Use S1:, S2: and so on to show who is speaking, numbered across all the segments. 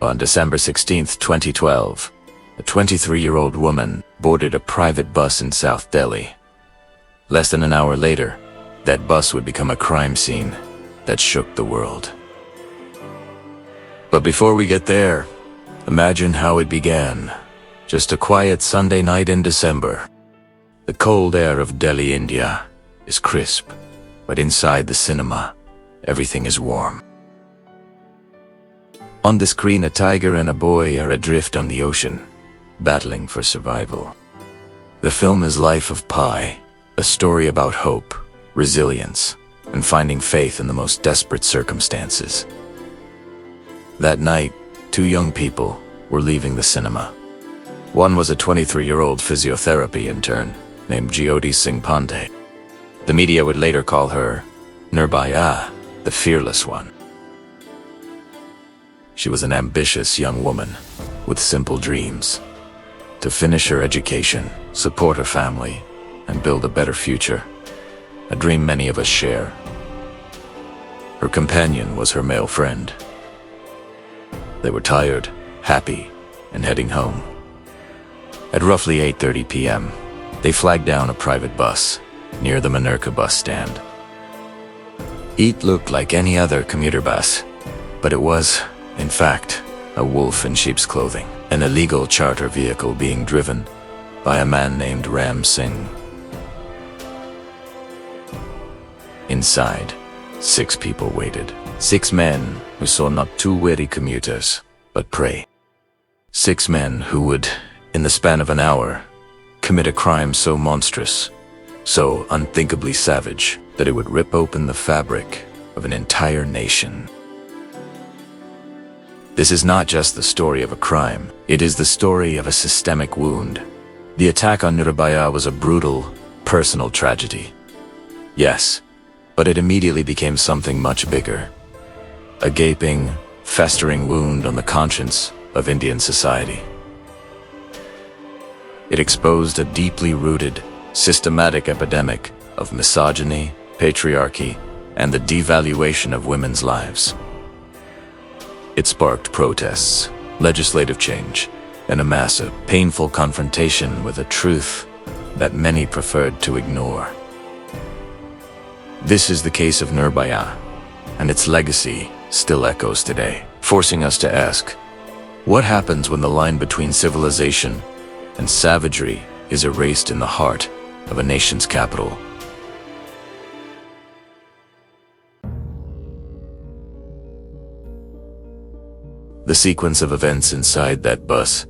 S1: On December 16, 2012, a 23-year-old woman boarded a private bus in South Delhi. Less than an hour later, that bus would become a crime scene that shook the world. But before we get there, imagine how it began. Just a quiet Sunday night in December. The cold air of Delhi, India, is crisp, but inside the cinema, everything is warm. On the screen, a tiger and a boy are adrift on the ocean, battling for survival. The film is Life of Pi, a story about hope, resilience, and finding faith in the most desperate circumstances. That night, two young people were leaving the cinema. One was a 23-year-old physiotherapy intern named Jyoti Singh Pandey. The media would later call her Nirbhaya, the fearless one. She was an ambitious young woman with simple dreams: to finish her education, support her family, and build a better future, a dream many of us share. Her companion was her male friend. They were tired, happy, and heading home. At roughly 8:30 p.m., they flagged down a private bus near the Manerka bus stand. It looked like any other commuter bus, but it was, in fact, a wolf in sheep's clothing, an illegal charter vehicle being driven by a man named Ram Singh. Inside, 6 people waited. 6 men who saw not 2 weary commuters, but prey. 6 men who would, in the span of an hour, commit a crime so monstrous, so unthinkably savage, that it would rip open the fabric of an entire nation. This is not just the story of a crime, it is the story of a systemic wound. The attack on Nirbhaya was a brutal, personal tragedy. Yes, but it immediately became something much bigger. A gaping, festering wound on the conscience of Indian society. It exposed a deeply rooted, systematic epidemic of misogyny, patriarchy, and the devaluation of women's lives. It sparked protests, legislative change, and a massive, painful confrontation with a truth that many preferred to ignore. This is the case of Nirbhaya, and its legacy still echoes today, forcing us to ask, what happens when the line between civilization and savagery is erased in the heart of a nation's capital? The sequence of events inside that bus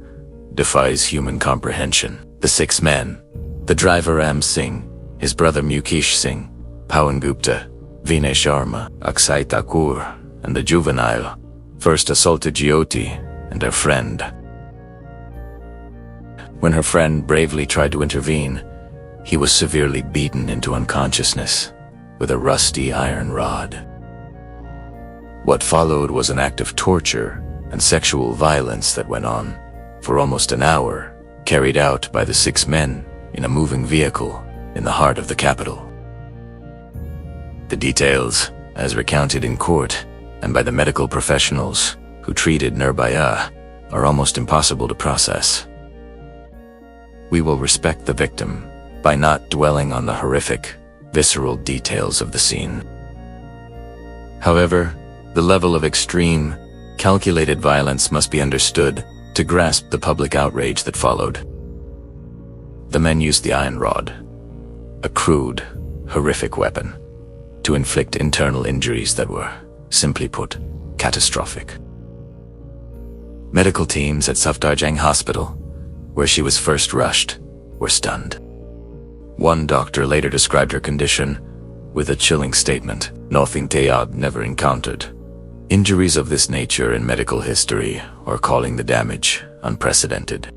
S1: defies human comprehension. The 6 men, the driver Ram Singh, his brother Mukesh Singh, Pawan Gupta, Vinay Sharma, Akshay Thakur, and the juvenile, first assaulted Jyoti and her friend. When her friend bravely tried to intervene, he was severely beaten into unconsciousness with a rusty iron rod. What followed was an act of torture and sexual violence that went on for almost an hour, carried out by the 6 men in a moving vehicle in the heart of the capital. The details, as recounted in court and by the medical professionals who treated Nirbhaya, are almost impossible to process. We will respect the victim by not dwelling on the horrific, visceral details of the scene. However, the level of extreme, calculated violence must be understood to grasp the public outrage that followed. The men used the iron rod, a crude, horrific weapon, to inflict internal injuries that were, simply put, catastrophic. Medical teams at Safdarjung Hospital, where she was first rushed, were stunned. One doctor later described her condition with a chilling statement: "Nothing they had never encountered. Injuries of this nature in medical history are calling the damage unprecedented."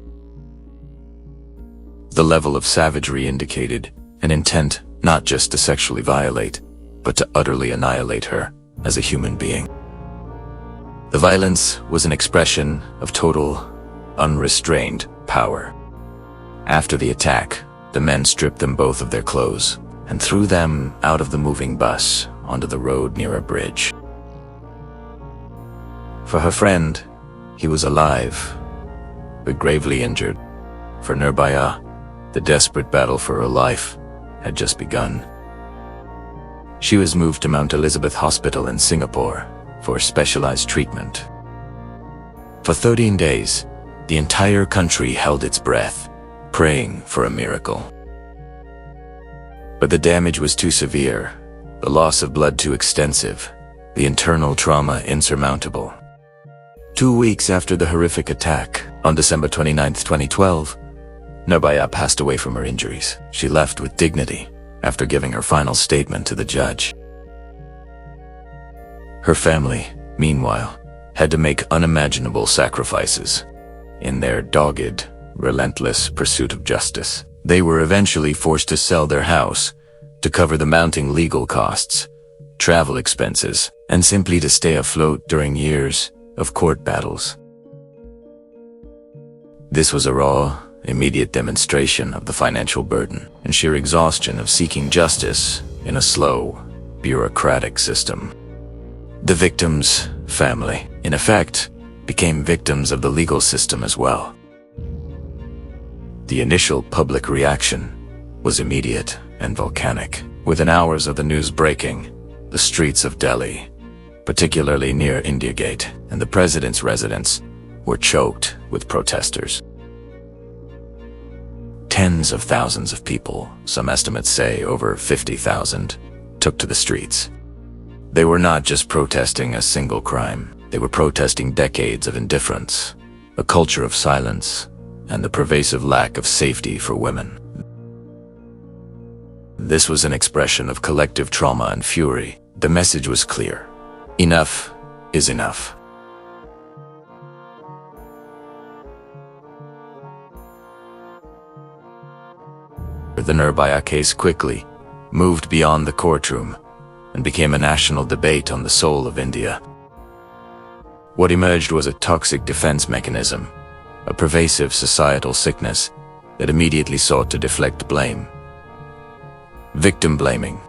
S1: The level of savagery indicated an intent not just to sexually violate, but to utterly annihilate her as a human being. The violence was an expression of total, unrestrained power. After the attack, the men stripped them both of their clothes and threw them out of the moving bus onto the road near a bridge. For her friend, He was alive, but gravely injured. For Nirbhaya, the desperate battle for her life had just begun. She was moved to Mount Elizabeth Hospital in Singapore for specialized treatment. For 13 days, the entire country held its breath, praying for a miracle. But the damage was too severe, the loss of blood too extensive, the internal trauma insurmountable. 2 weeks after the horrific attack, on December 29, 2012, Nirbhaya passed away from her injuries. She left with dignity after giving her final statement to the judge. Her family, meanwhile, had to make unimaginable sacrifices in their dogged, relentless pursuit of justice. They were eventually forced to sell their house to cover the mounting legal costs, travel expenses, and simply to stay afloat during years of court battles. This was a raw, immediate demonstration of the financial burden and sheer exhaustion of seeking justice in a slow, bureaucratic system. The victim's family, in effect, became victims of the legal system as well. The initial public reaction was immediate and volcanic. Within hours of the news breaking, the streets of Delhi, particularly near India Gate and the president's residence, were choked with protesters. Tens of thousands of people, some estimates say over 50,000, took to the streets. They were not just protesting a single crime. They were protesting decades of indifference, a culture of silence, and the pervasive lack of safety for women. This was an expression of collective trauma and fury. The message was clear. Enough is enough. The Nirbhaya case quickly moved beyond the courtroom and became a national debate on the soul of India. What emerged was a toxic defense mechanism, a pervasive societal sickness that immediately sought to deflect blame. Victim blaming.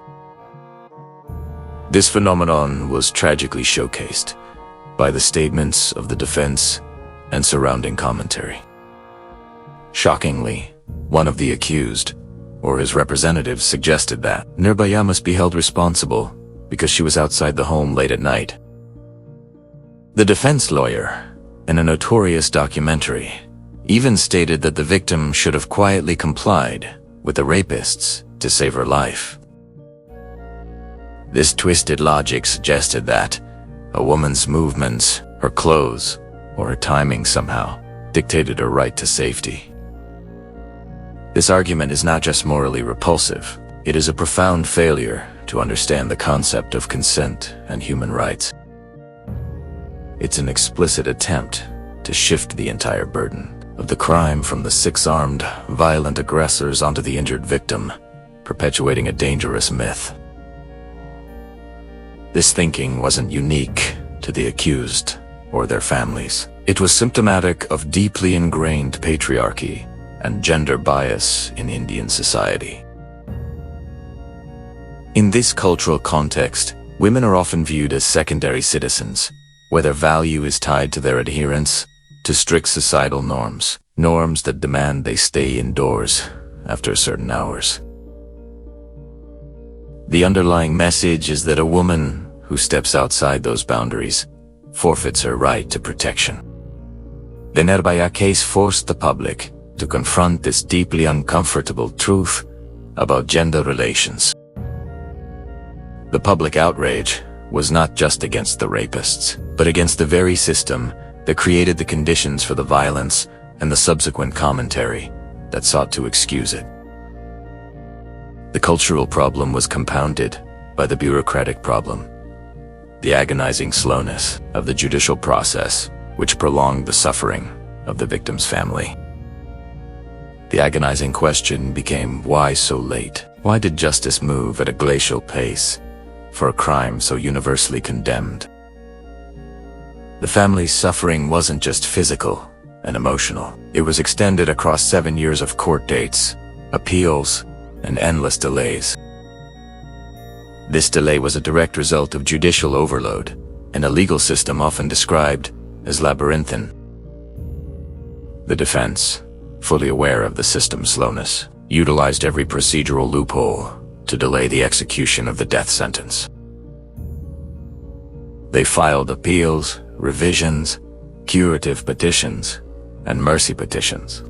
S1: This phenomenon was tragically showcased by the statements of the defense and surrounding commentary. Shockingly, one of the accused, or his representatives, suggested that Nirbhaya must be held responsible because she was outside the home late at night. The defense lawyer, in a notorious documentary, even stated that the victim should have quietly complied with the rapists to save her life. This twisted logic suggested that a woman's movements, her clothes, or her timing somehow dictated her right to safety. This argument is not just morally repulsive, it is a profound failure to understand the concept of consent and human rights. It's an explicit attempt to shift the entire burden of the crime from the six-armed, violent aggressors onto the injured victim, perpetuating a dangerous myth. This thinking wasn't unique to the accused or their families. It was symptomatic of deeply ingrained patriarchy and gender bias in Indian society. In this cultural context, women are often viewed as secondary citizens, where their value is tied to their adherence to strict societal norms, norms that demand they stay indoors after certain hours. The underlying message is that a woman who steps outside those boundaries forfeits her right to protection. The Nirbhaya case forced the public to confront this deeply uncomfortable truth about gender relations. The public outrage was not just against the rapists, but against the very system that created the conditions for the violence and the subsequent commentary that sought to excuse it. The cultural problem was compounded by the bureaucratic problem, the agonizing slowness of the judicial process, which prolonged the suffering of the victim's family. The agonizing question became, why so late? Why did justice move at a glacial pace for a crime so universally condemned? The family's suffering wasn't just physical and emotional. It was extended across 7 years of court dates, appeals, and endless delays. This delay was a direct result of judicial overload and a legal system often described as labyrinthine. The defense, fully aware of the system's slowness, utilized every procedural loophole to delay the execution of the death sentence. They filed appeals, revisions, curative petitions, and mercy petitions.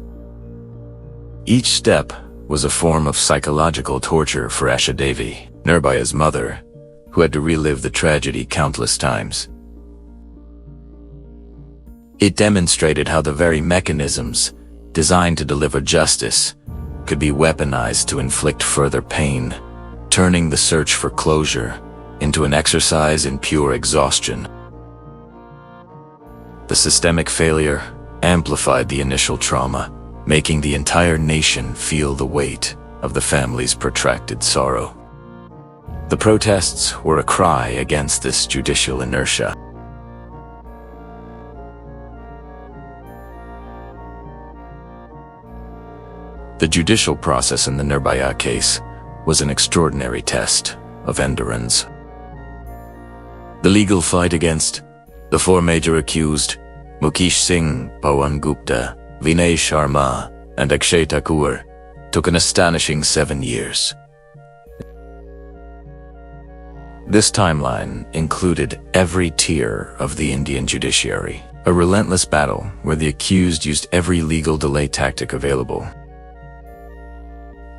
S1: Each step was a form of psychological torture for Asha Devi, Nirbhaya's mother, who had to relive the tragedy countless times. It demonstrated how the very mechanisms designed to deliver justice could be weaponized to inflict further pain, turning the search for closure into an exercise in pure exhaustion. The systemic failure amplified the initial trauma, making the entire nation feel the weight of the family's protracted sorrow. The protests were a cry against this judicial inertia. The judicial process in the Nirbhaya case was an extraordinary test of endurance. The legal fight against the four major accused, Mukesh Singh, Pawan Gupta, Vinay Sharma, and Akshay Thakur, took an astonishing 7 years. This timeline included every tier of the Indian judiciary, a relentless battle where the accused used every legal delay tactic available.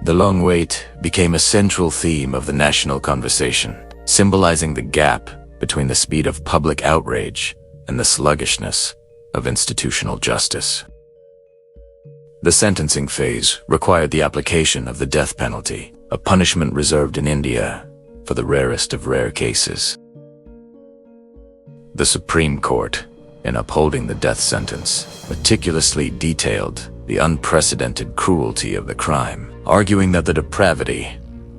S1: The long wait became a central theme of the national conversation, symbolizing the gap between the speed of public outrage and the sluggishness of institutional justice. The sentencing phase required the application of the death penalty, a punishment reserved in India for the rarest of rare cases. The Supreme Court, in upholding the death sentence, meticulously detailed the unprecedented cruelty of the crime, arguing that the depravity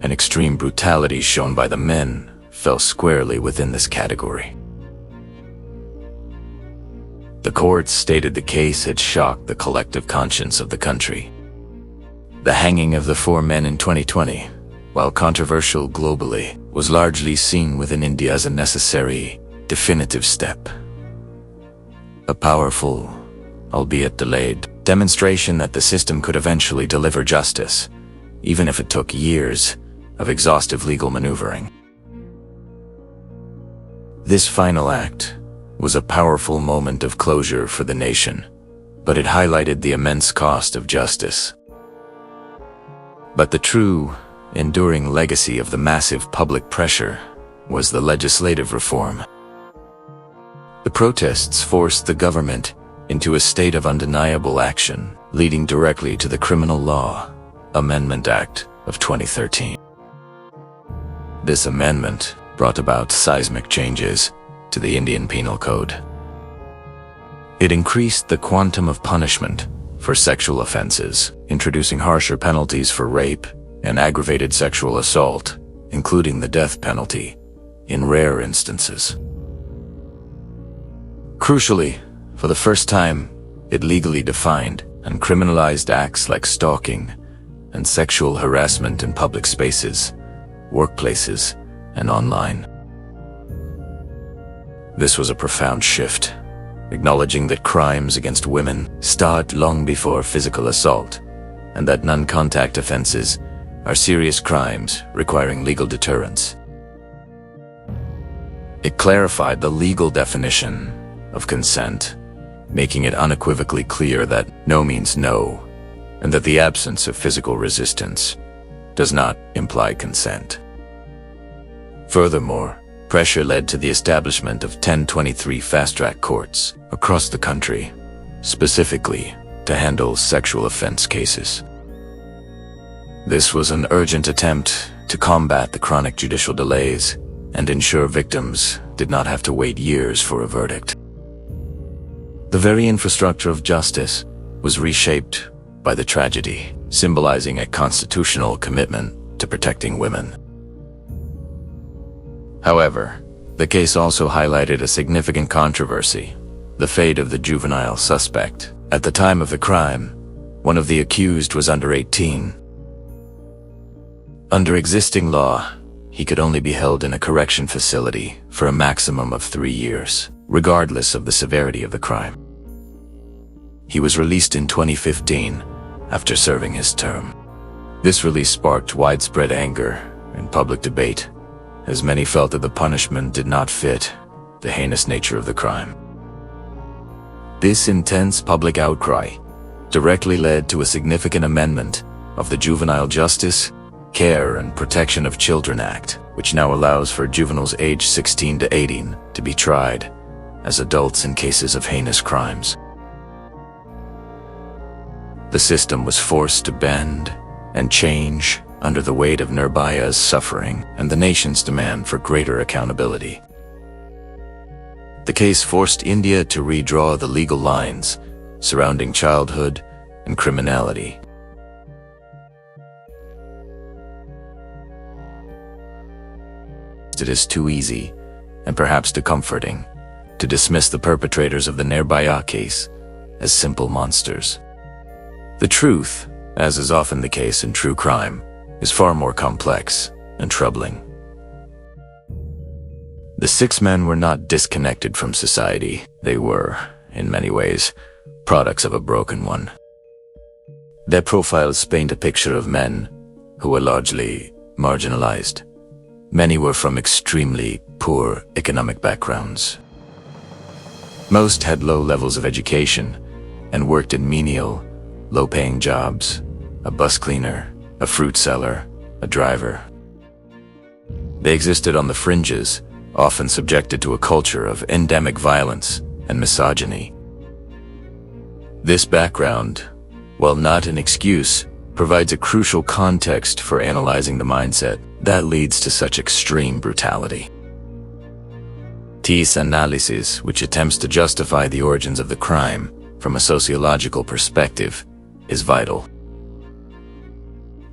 S1: and extreme brutality shown by the men fell squarely within this category. The court stated the case had shocked the collective conscience of the country. The hanging of the four men in 2020, while controversial globally, was largely seen within India as a necessary, definitive step. A powerful, albeit delayed, demonstration that the system could eventually deliver justice, even if it took years of exhaustive legal maneuvering. This final act was a powerful moment of closure for the nation, but it highlighted the immense cost of justice. But the true, enduring legacy of the massive public pressure was the legislative reform. The protests forced the government into a state of undeniable action, leading directly to the Criminal Law Amendment Act of 2013. This amendment brought about seismic changes to the Indian Penal Code. It increased the quantum of punishment for sexual offenses, introducing harsher penalties for rape and aggravated sexual assault, including the death penalty, in rare instances. Crucially, for the first time, it legally defined and criminalized acts like stalking and sexual harassment in public spaces, workplaces, and online. This was a profound shift, acknowledging that crimes against women start long before physical assault, and that non-contact offenses are serious crimes requiring legal deterrence. It clarified the legal definition of consent, making it unequivocally clear that no means no, and that the absence of physical resistance does not imply consent. Furthermore, pressure led to the establishment of 1023 fast-track courts across the country, specifically to handle sexual offense cases. This was an urgent attempt to combat the chronic judicial delays and ensure victims did not have to wait years for a verdict. The very infrastructure of justice was reshaped by the tragedy, symbolizing a constitutional commitment to protecting women. However, the case also highlighted a significant controversy: the fate of the juvenile suspect. At the time of the crime, one of the accused was under 18. Under existing law, he could only be held in a correction facility for a maximum of 3 years, regardless of the severity of the crime. He was released in 2015 after serving his term. This release sparked widespread anger and public debate, as many felt that the punishment did not fit the heinous nature of the crime. This intense public outcry directly led to a significant amendment of the Juvenile Justice, Care and Protection of Children Act, which now allows for juveniles aged 16 to 18 to be tried as adults in cases of heinous crimes. The system was forced to bend and change under the weight of Nirbhaya's suffering and the nation's demand for greater accountability. The case forced India to redraw the legal lines surrounding childhood and criminality. It is too easy, and perhaps too comforting, to dismiss the perpetrators of the Nirbhaya case as simple monsters. The truth, as is often the case in true crime, is far more complex and troubling. The 6 men were not disconnected from society. They were, in many ways, products of a broken one. Their profiles paint a picture of men who were largely marginalized. Many were from extremely poor economic backgrounds. Most had low levels of education and worked in menial, low-paying jobs: a bus cleaner, a fruit seller, a driver. They existed on the fringes, often subjected to a culture of endemic violence and misogyny. This background, while not an excuse, provides a crucial context for analyzing the mindset that leads to such extreme brutality. This analysis, which attempts to justify the origins of the crime from a sociological perspective, is vital.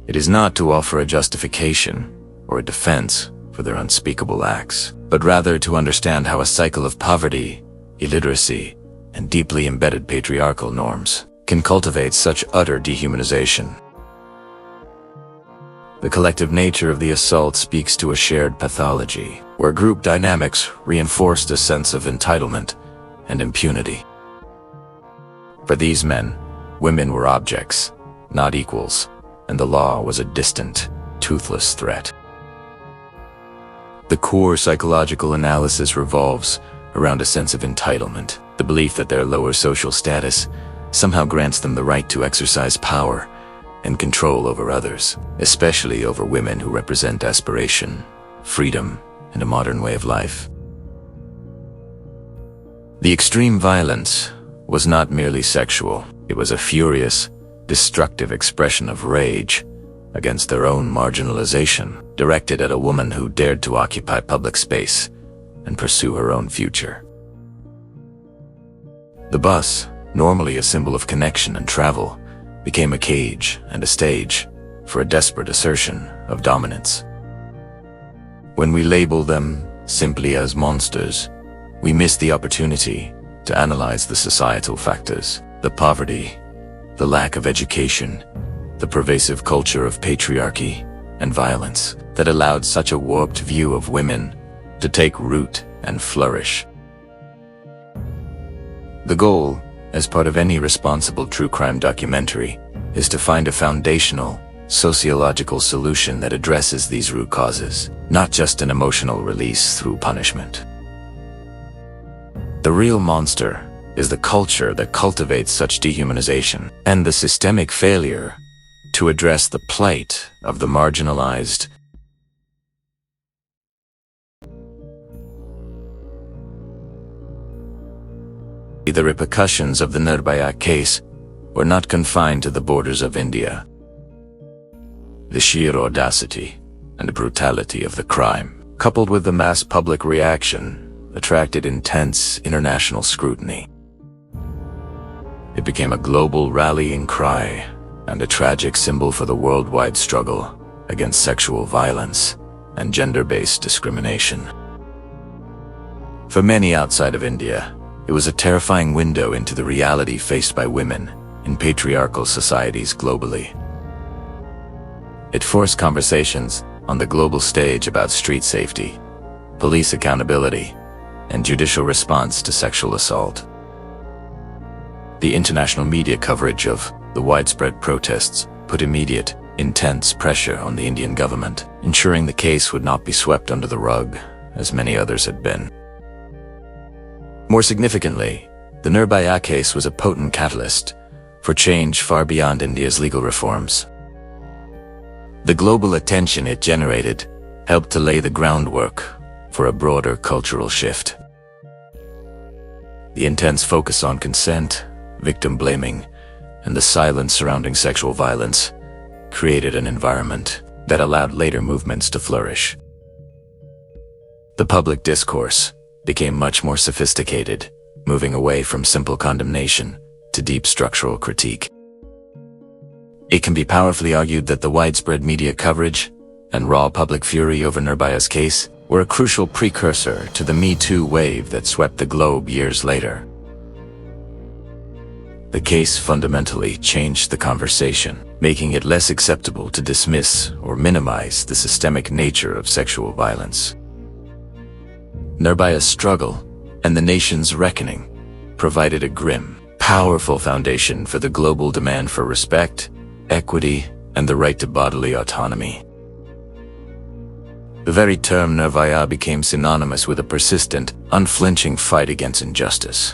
S1: It is not to offer a justification or a defense for their unspeakable acts, but rather to understand how a cycle of poverty, illiteracy, and deeply embedded patriarchal norms can cultivate such utter dehumanization. The collective nature of the assault speaks to a shared pathology, where group dynamics reinforced a sense of entitlement and impunity. For these men, women were objects, not equals, and the law was a distant, toothless threat. The core psychological analysis revolves around a sense of entitlement, the belief that their lower social status somehow grants them the right to exercise power and control over others, especially over women who represent aspiration, freedom, and a modern way of life. The extreme violence was not merely sexual. It was a furious, destructive expression of rage against their own marginalization, directed at a woman who dared to occupy public space and pursue her own future. The bus, normally a symbol of connection and travel, became a cage and a stage for a desperate assertion of dominance. When we label them simply as monsters, we miss the opportunity to analyze the societal factors: the poverty, the lack of education, the pervasive culture of patriarchy and violence that allowed such a warped view of women to take root and flourish. The goal, as part of any responsible true crime documentary, is to find a foundational, sociological solution that addresses these root causes, not just an emotional release through punishment. The real monster is the culture that cultivates such dehumanization and the systemic failure to address the plight of the marginalized. The repercussions of the Nirbhaya case were not confined to the borders of India. The sheer audacity and brutality of the crime, coupled with the mass public reaction, attracted intense international scrutiny. It became a global rallying cry and a tragic symbol for the worldwide struggle against sexual violence and gender-based discrimination. For many outside of India, it was a terrifying window into the reality faced by women in patriarchal societies globally. It forced conversations on the global stage about street safety, police accountability, and judicial response to sexual assault. The international media coverage of the widespread protests put immediate, intense pressure on the Indian government, ensuring the case would not be swept under the rug, as many others had been. More significantly, the Nirbhaya case was a potent catalyst for change far beyond India's legal reforms. The global attention it generated helped to lay the groundwork for a broader cultural shift. The intense focus on consent, victim blaming, and the silence surrounding sexual violence created an environment that allowed later movements to flourish. The public discourse became much more sophisticated, moving away from simple condemnation to deep structural critique. It can be powerfully argued that the widespread media coverage and raw public fury over Nirbhaya's case were a crucial precursor to the Me Too wave that swept the globe years later. The case fundamentally changed the conversation, making it less acceptable to dismiss or minimize the systemic nature of sexual violence. Nirbhaya's struggle and the nation's reckoning provided a grim, powerful foundation for the global demand for respect, equity, and the right to bodily autonomy. The very term Nirbhaya became synonymous with a persistent, unflinching fight against injustice,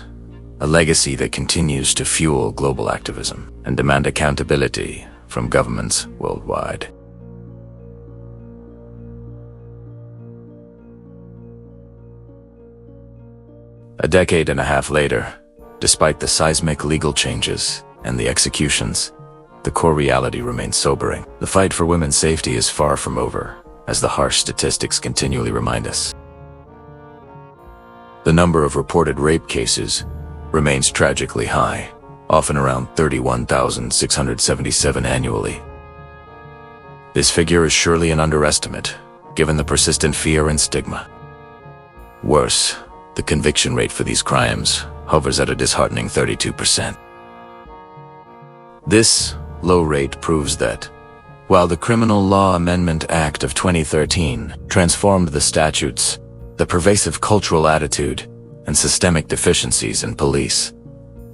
S1: a legacy that continues to fuel global activism and demand accountability from governments worldwide. A decade and a half later, despite the seismic legal changes and the executions, the core reality remains sobering. The fight for women's safety is far from over, as the harsh statistics continually remind us. The number of reported rape cases remains tragically high, often around 31,677 annually. This figure is surely an underestimate, given the persistent fear and stigma. Worse, the conviction rate for these crimes hovers at a disheartening 32%. This low rate proves that, while the Criminal Law Amendment Act of 2013 transformed the statutes, the pervasive cultural attitude and systemic deficiencies in police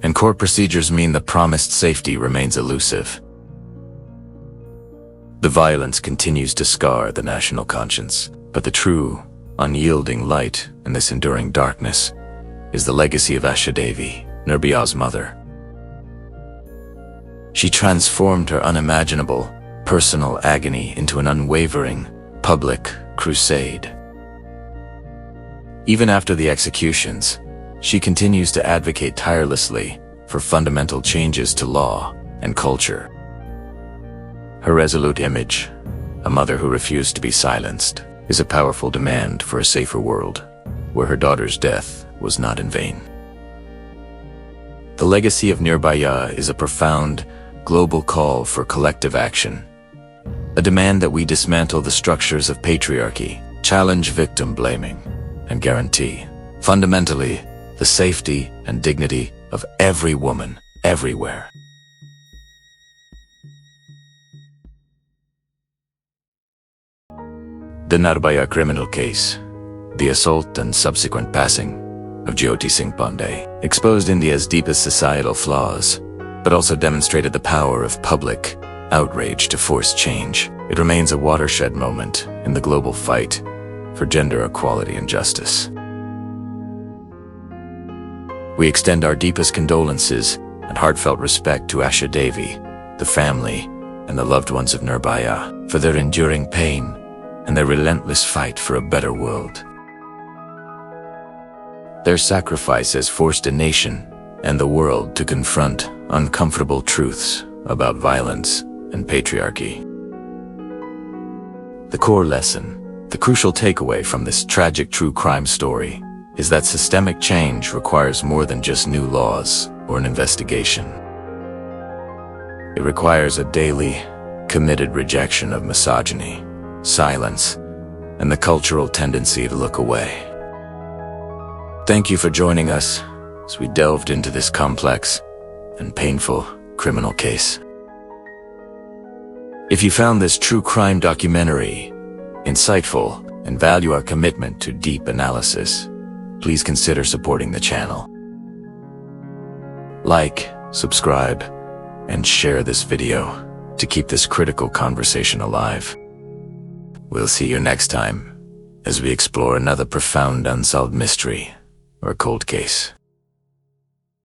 S1: and court procedures mean the promised safety remains elusive. The violence continues to scar the national conscience, but the true, unyielding light in this enduring darkness is the legacy of Asha Devi, Nirbhaya's mother. She transformed her unimaginable, personal agony into an unwavering, public crusade. Even after the executions, she continues to advocate tirelessly for fundamental changes to law and culture. Her resolute image, a mother who refused to be silenced, is a powerful demand for a safer world, where her daughter's death was not in vain. The legacy of Nirbhaya is a profound, global call for collective action, a demand that we dismantle the structures of patriarchy, challenge victim blaming, and guarantee, fundamentally, the safety and dignity of every woman, everywhere. The Nirbhaya criminal case, the assault and subsequent passing of Jyoti Singh Pandey, exposed India's deepest societal flaws, but also demonstrated the power of public outrage to force change. It remains a watershed moment in the global fight for gender equality and justice. We extend our deepest condolences and heartfelt respect to Asha Devi, the family, and the loved ones of Nirbhaya for their enduring pain and their relentless fight for a better world. Their sacrifice has forced a nation and the world to confront uncomfortable truths about violence and patriarchy. The core lesson, the crucial takeaway from this tragic true crime story, is that systemic change requires more than just new laws or an investigation. It requires a daily, committed rejection of misogyny, silence, and the cultural tendency to look away. Thank you for joining us as we delved into this complex and painful criminal case. If you found this true crime documentary insightful and value our commitment to deep analysis, please consider supporting the channel. Like, subscribe, and share this video to keep this critical conversation alive. We'll see you next time as we explore another profound unsolved mystery or cold case.